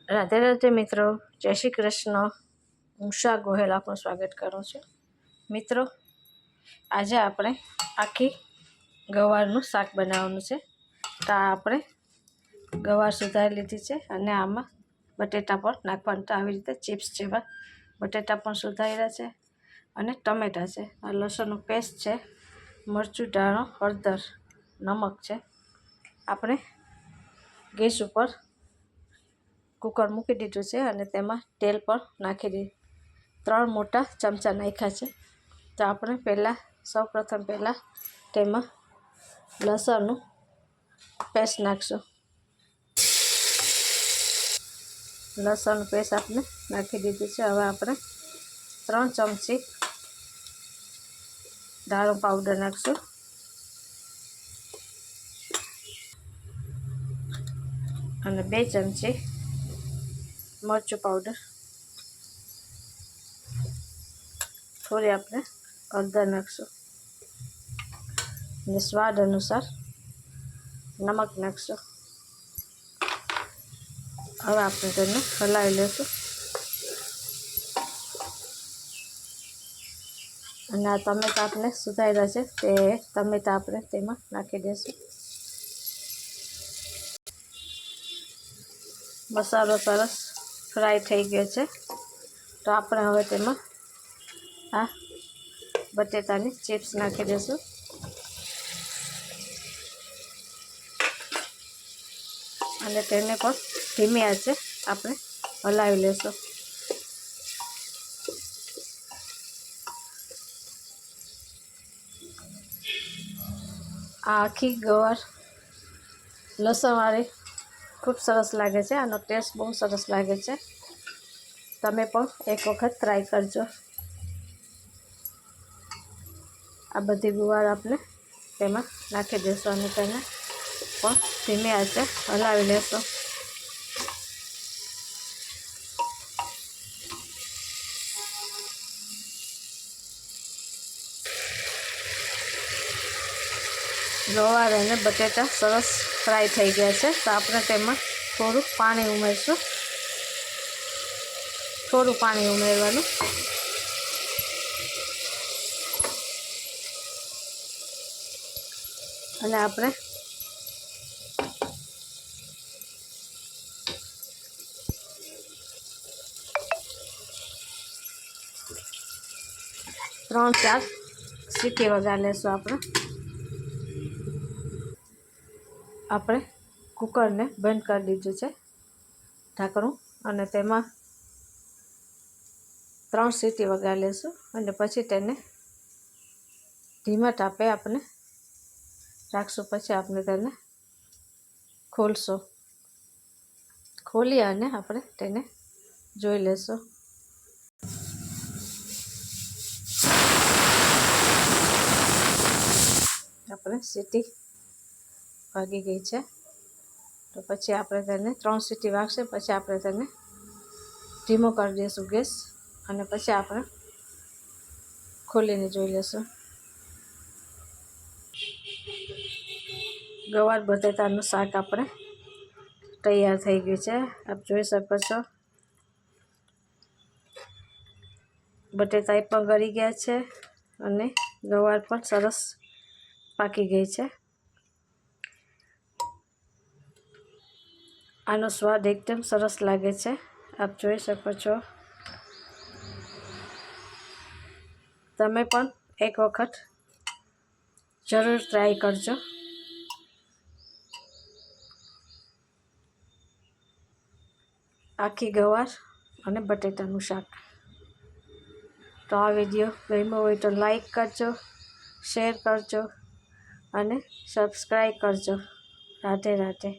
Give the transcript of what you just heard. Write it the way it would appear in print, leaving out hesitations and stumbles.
રાધે રાધે મિત્રો, જય શ્રી કૃષ્ણ। હું ઉષા ગોહેલ આપનું સ્વાગત કરું છું। મિત્રો, આજે આપણે આખી ગવારનું શાક બનાવવાનું છે। તો આપણે ગવાર સુધારી લીધી છે અને આમાં બટેટા પણ નાખવાનું। તો આવી રીતે ચિપ્સ જેવા બટેટા પણ સુધાર્યા છે અને ટમેટાં છે, આ લસણનું પેસ્ટ છે, મરચું, ધાણો, હળદર, નમક છે। આપણે ગેસ ઉપર કુકર મૂકી દીધું છે અને તેમાં તેલ પણ નાખી દીધું। 3 મોટા ચમચા નાખ્યા છે। તો આપણે સૌપ્રથમ તેમાં લસણનું પેસ્ટ નાખશું। લસણનું પેસ્ટ આપણે નાખી દીધું છે। હવે આપણે 3 ચમચી ધાણો પાવડર નાખશું અને 2 ચમચી મરચું પાવડર, થોડી આપણે હળદર નાખશું અને સ્વાદ અનુસાર નમક નાખશું। હવે આપણે તેને હલાવી લઈશું અને આ ટમેટાં આપણે સુધાર્યા છે તે ટમેટાં આપણે તેમાં નાખી દઈશું। મસાલો સરસ ફ્રાય થઈ ગયો છે। તો આપણે હવે તેમાં આ બટેટાની ચિપ્સ નાખી દઈશું અને તેને પણ ધીમી આંચે આપણે હલાવી લઈશું। આ આખી ગવાર લસણવાળી ખૂબ સરસ લાગે છે, આનો ટેસ્ટ બહુ સરસ લાગે છે। તમે પણ એક વખત ટ્રાય કરજો। આ બધી ગુવાર આપણે તેમાં નાખી દઈશું અને તેને પણ ધીમી આંચે હલાવી લેશું। ગવાર અને બટેટા સરસ ફ્રાય થઈ ગયા છે। તો આપણે તેમાં થોડું પાણી ઉમેરીશું, થોડું પાણી ઉમેરવાનું અને આપણે ત્રણ ચાર સીટી વગાડી લેશું। આપણે કુકરને બંધ કરી દીધું છે ઢાંકણું અને તેમાં 3 સીટી વગાડી લેશું અને પછી તેને ધીમા તાપે આપણે રાખશું। પછી આપણે તેને ખોલશું, ખોલી અને આપણે તેને જોઈ લેશું। આપણે સીટી વાગી ગઈ છે, તો પછી આપણે તેને 3 સીટી વાગશે પછી આપણે તેને ધીમો કરી દઈશું ગેસ અને પછી આપણે ખોલીને જોઈ લેશું। ગવાર બટેટાનું શાક આપણે તૈયાર થઈ ગયું છે। આપ જોઈ શકો છો બટેટા પણ ગળી ગયા છે અને ગવાર પણ સરસ પાકી ગઈ છે। આનો સ્વાદ એકદમ સરસ લાગે છે, આપ જોઈ શકો છો। તમે પણ એક વખત જરૂર ટ્રાય કરજો। આખી ગવાર અને બટેટાનું શાક। તો આ વિડીયો ગમ્યો હોય તો લાઈક કરજો, શેર કરજો અને સબસ્ક્રાઈબ કરજો। રાધે રાધે।